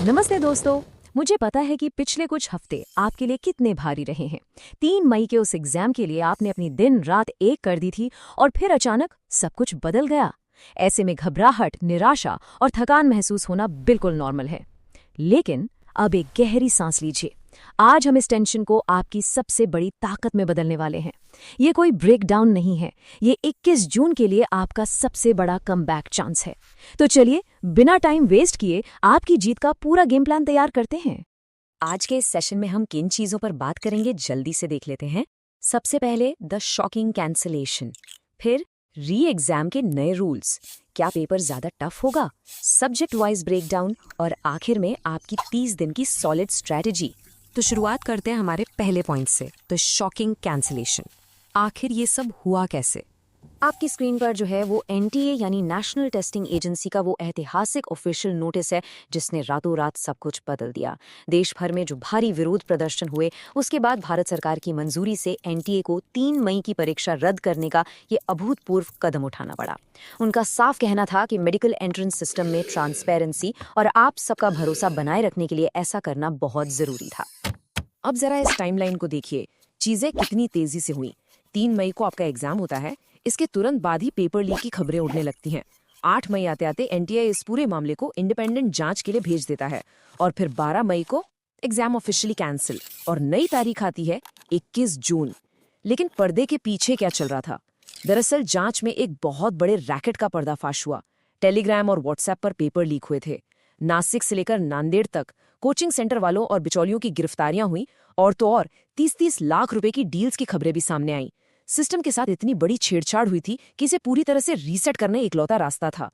नमस्ते दोस्तों। मुझे पता है कि पिछले कुछ हफ्ते आपके लिए कितने भारी रहे हैं। 3 मई के उस एग्जाम के लिए आपने अपनी दिन रात एक कर दी थी और फिर अचानक सब कुछ बदल गया। ऐसे में घबराहट, निराशा और थकान महसूस होना बिल्कुल नॉर्मल है। लेकिन अब एक गहरी सांस लीजिए। आज हम इस टेंशन को आपकी सबसे बड़ी ताकत में बदलने वाले हैं। ये कोई ब्रेकडाउन नहीं है, ये 21 जून के लिए आपका सबसे बड़ा कमबैक चांस है। तो चलिए बिना टाइम वेस्ट किए आपकी जीत का पूरा गेम प्लान तैयार करते हैं। आज के इस सेशन में हम किन चीजों पर बात करेंगे, जल्दी से देख लेते हैं। सबसे पहले द शॉकिंग कैंसलेशन, फिर री एग्जाम के नए रूल्स, क्या पेपर ज्यादा टफ होगा, सब्जेक्ट वाइज ब्रेकडाउन और आखिर में आपकी 30 दिन की सॉलिड स्ट्रैटेजी। तो शुरुआत करते हैं हमारे पहले पॉइंट से, तो शॉकिंग कैंसलेशन। आखिर ये सब हुआ कैसे? आपकी स्क्रीन पर जो है वो एनटीए यानी नेशनल टेस्टिंग एजेंसी का वो ऐतिहासिक ऑफिशियल नोटिस है जिसने रातों रात सब कुछ बदल दिया। देश भर में जो भारी विरोध प्रदर्शन हुए, उसके बाद भारत सरकार की मंजूरी से एनटीए को 3 मई की परीक्षा रद्द करने का ये अभूतपूर्व कदम उठाना पड़ा। उनका साफ कहना था कि मेडिकल एंट्रेंस सिस्टम में ट्रांसपेरेंसी और आप सबका भरोसा बनाए रखने के लिए ऐसा करना बहुत जरूरी था। अब जरा इस टाइमलाइन को देखिए, चीजें कितनी तेजी से हुई। 3 मई को आपका एग्जाम होता है, इसके तुरंत बाद ही पेपर लीक की खबरें उड़ने लगती हैं। 8 मई आते आते एनटीए इस पूरे मामले को इंडिपेंडेंट जांच के लिए भेज देता है और फिर 12 मई को एग्जाम ऑफिशियली कैंसिल और नई तारीख आती है 21 जून। लेकिन पर्दे के पीछे क्या चल रहा था? दरअसल जांच में एक बहुत बड़े रैकेट का पर्दाफाश हुआ। टेलीग्राम और व्हाट्सएप पर पेपर लीक हुए थे। नासिक से लेकर नांदेड़ तक कोचिंग सेंटर वालों और बिचौलियों की गिरफ्तारियां हुई और तो और 30-30 लाख रुपए की डील्स की खबरें भी सामने आई। सिस्टम के साथ इतनी बड़ी छेड़छाड़ हुई थी कि इसे पूरी तरह से रीसेट करना इकलौता रास्ता था।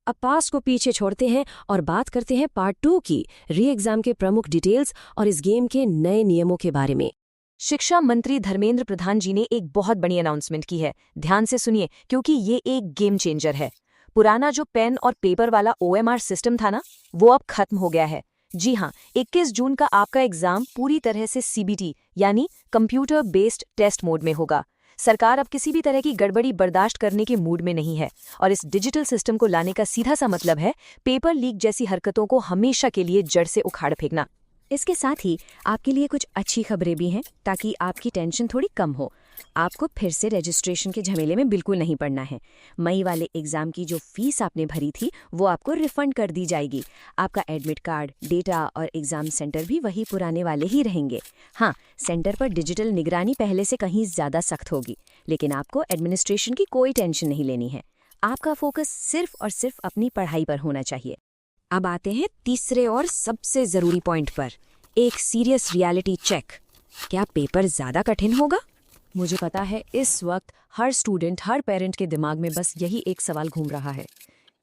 अब पास्ट को पीछे छोड़ते हैं और बात करते हैं पार्ट 2 की, री एग्जाम के प्रमुख डिटेल्स और इस गेम के नए नियमों के बारे में। शिक्षा मंत्री धर्मेंद्र प्रधान जी ने एक बहुत बड़ी अनाउंसमेंट की है। ध्यान से सुनिए क्योंकि ये एक गेम चेंजर है। पुराना जो पेन और पेपर वाला ओएमआर सिस्टम था ना, वो अब खत्म हो गया है। जी हाँ, 21 जून का आपका एग्जाम पूरी तरह से सीबीटी यानी कंप्यूटर बेस्ड टेस्ट मोड में होगा। सरकार अब किसी भी तरह की गड़बड़ी बर्दाश्त करने के मूड में नहीं है और इस डिजिटल सिस्टम को लाने का सीधा सा मतलब है पेपर लीक जैसी हरकतों को हमेशा के लिए जड़ से उखाड़ फेंकना। इसके साथ ही आपके लिए कुछ अच्छी खबरें भी हैं ताकि आपकी टेंशन थोड़ी कम हो। आपको फिर से रजिस्ट्रेशन के झमेले में बिल्कुल नहीं पड़ना है। मई वाले एग्जाम की जो फीस आपने भरी थी वो आपको रिफंड कर दी जाएगी। आपका एडमिट कार्ड, डेटा और एग्जाम सेंटर भी वही पुराने वाले ही रहेंगे। हाँ, सेंटर पर डिजिटल निगरानी पहले से कहीं ज्यादा सख्त होगी, लेकिन आपको एडमिनिस्ट्रेशन की कोई टेंशन नहीं लेनी है। आपका फोकस सिर्फ और सिर्फ अपनी पढ़ाई पर होना चाहिए। अब आते हैं तीसरे और सबसे जरूरी पॉइंट पर, एक सीरियस रियलिटी चेक। क्या पेपर ज्यादा कठिन होगा? मुझे पता है इस वक्त हर स्टूडेंट, हर पेरेंट के दिमाग में बस यही एक सवाल घूम रहा है,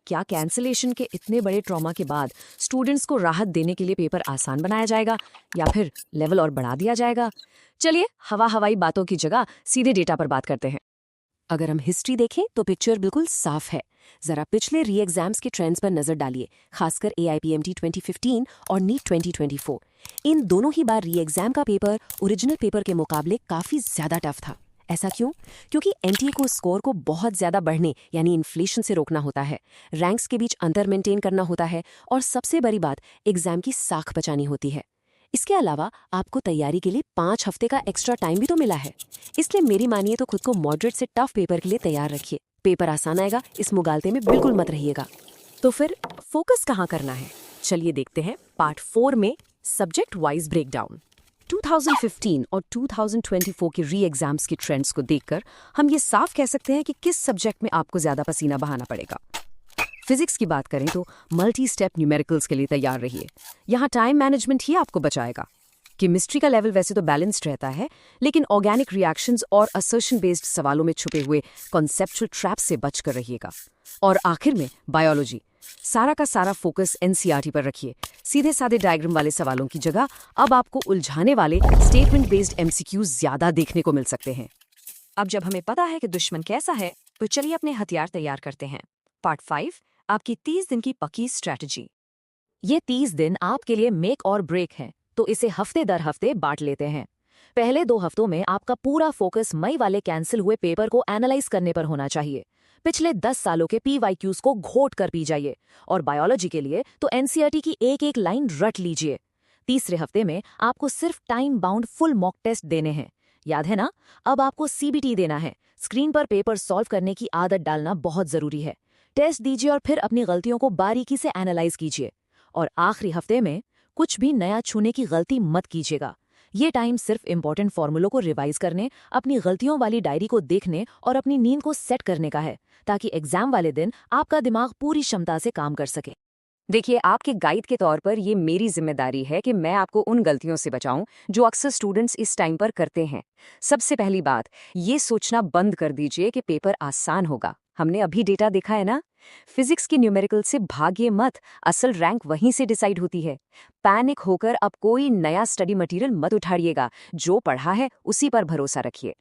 क्या कैंसलेशन के इतने बड़े ट्रॉमा के बाद स्टूडेंट्स को राहत देने के लिए पेपर आसान बनाया जाएगा या फिर लेवल और बढ़ा दिया जाएगा? चलिए हवाई बातों की जगह सीधे डेटा पर बात करते हैं। अगर हम हिस्ट्री देखें तो पिक्चर बिल्कुल साफ है। जरा पिछले री एग्जाम्स के ट्रेंड्स पर नजर डालिए, खासकर AIPMT 2015 और नीट 2024। इन दोनों ही बार री एग्जाम का पेपर ओरिजिनल पेपर के मुकाबले काफी ज्यादा टफ था। ऐसा क्यों? क्योंकि एनटीए को स्कोर को बहुत ज्यादा बढ़ने यानी इन्फ्लेशन से रोकना होता है, रैंक्स के बीच अंतर मेंटेन करना होता है और सबसे बड़ी बात, एग्जाम की साख बचानी होती है। इसके अलावा आपको तैयारी के लिए 5 हफ्ते का एक्स्ट्रा टाइम भी तो मिला है। इसलिए मेरी मानिए तो खुद को मॉडरेट से टफ पेपर के लिए तैयार रखिए। पेपर आसान आएगा, इस मुगालते में बिल्कुल मत रहिएगा। तो फिर फोकस कहाँ करना है? चलिए देखते हैं पार्ट 4 में सब्जेक्ट वाइज ब्रेकडाउन। 2015 और 2024 के री एग्जाम्स के ट्रेंड्स को देखकर हम ये साफ कह सकते हैं कि किस सब्जेक्ट में आपको ज्यादा पसीना बहाना पड़ेगा। फिजिक्स की बात करें तो मल्टी स्टेप न्यूमेरिकल्स के लिए तैयार रहिए, यहाँ टाइम मैनेजमेंट ही आपको बचाएगा। केमिस्ट्री का लेवल वैसे तो बैलेंस्ड रहता है, लेकिन ऑर्गेनिक रिएक्शंस और असर्शन बेस्ड सवालों में छुपे हुए कॉन्सेप्चुअल ट्रैप से बचकर रहिएगा। और आखिर में बायोलॉजी, सारा का सारा फोकस एनसीईआरटी पर रखिए। सीधे साधे डायग्राम वाले सवालों की जगह अब आपको उलझाने वाले स्टेटमेंट बेस्ड MCQs ज्यादा देखने को मिल सकते हैं। अब जब हमें पता है कि दुश्मन कैसा है, तो चलिए अपने हथियार तैयार करते हैं। पार्ट 5, आपकी 30 दिन की पक्की स्ट्रैटेजी। ये 30 दिन आपके लिए मेक और ब्रेक है, तो इसे हफ्ते दर हफ्ते बांट लेते हैं। पहले 2 हफ्तों में आपका पूरा फोकस मई वाले कैंसिल हुए पेपर को एनालाइज करने पर होना चाहिए। पिछले 10 सालों के PYQs को घोट कर पी जाइए और बायोलॉजी के लिए तो NCERT की एक एक लाइन रट लीजिए। तीसरे हफ्ते में आपको सिर्फ time bound full mock test देने हैं। याद है ना? अब आपको CBT देना है। स्क्रीन पर पेपर सॉल्व करने की आदत डालना बहुत जरूरी है। टेस्ट दीजिए और फिर अपनी गलतियों को बारीकी से एनालाइज कीजिए। और आखिरी हफ्ते में कुछ भी नया छूने की गलती मत कीजिएगा। ये टाइम सिर्फ इंपॉर्टेंट फॉर्मूलों को रिवाइज करने, अपनी गलतियों वाली डायरी को देखने और अपनी नींद को सेट करने का है, ताकि एग्जाम वाले दिन आपका दिमाग पूरी क्षमता से काम कर सके। देखिए, आपके गाइड के तौर पर ये मेरी जिम्मेदारी है कि मैं आपको उन गलतियों से बचाऊं जो अक्सर स्टूडेंट्स इस टाइम पर करते हैं। सबसे पहली बात, ये सोचना बंद कर दीजिए कि पेपर आसान होगा। हमने अभी डेटा देखा है ना। फिजिक्स की न्यूमेरिकल से भागिए मत, असल रैंक वहीं से डिसाइड होती है। पैनिक होकर अब कोई नया स्टडी मटेरियल मत उठाइएगा। जो पढ़ा है उसी पर भरोसा रखिए।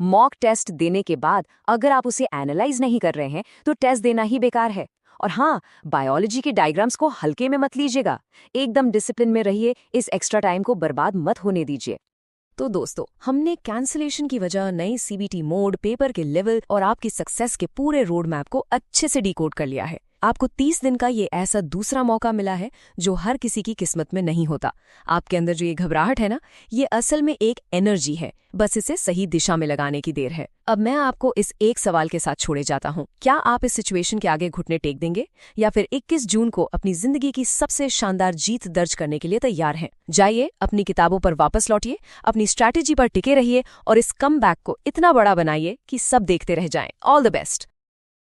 मॉक टेस्ट देने के बाद अगर आप उसे एनालाइज नहीं कर रहे हैं तो टेस्ट देना ही बेकार है। और हाँ, बायोलॉजी के डायग्राम्स को हल्के में मत लीजिएगा। एकदम डिसिप्लिन में रहिए, इस एक्स्ट्रा टाइम को बर्बाद मत होने दीजिए। तो दोस्तों, हमने कैंसिलेशन की वजह, नई CBT मोड, पेपर के लेवल और आपकी सक्सेस के पूरे रोड मैप को अच्छे से डिकोड कर लिया है। आपको 30 दिन का ये ऐसा दूसरा मौका मिला है जो हर किसी की किस्मत में नहीं होता। आपके अंदर जो ये घबराहट है ना, ये असल में एक एनर्जी है। बस इसे सही दिशा में लगाने की देर है। अब मैं आपको इस एक सवाल के साथ छोड़े जाता हूँ। क्या आप इस सिचुएशन के आगे घुटने टेक देंगे या फिर 21 जून को अपनी जिंदगी की सबसे शानदार जीत दर्ज करने के लिए तैयार हैं? जाइए, अपनी किताबों पर वापस लौटिए, अपनी स्ट्रैटेजी पर टिके रहिए और इस कमबैक को इतना बड़ा बनाइए कि सब देखते रह जाएं। All the best.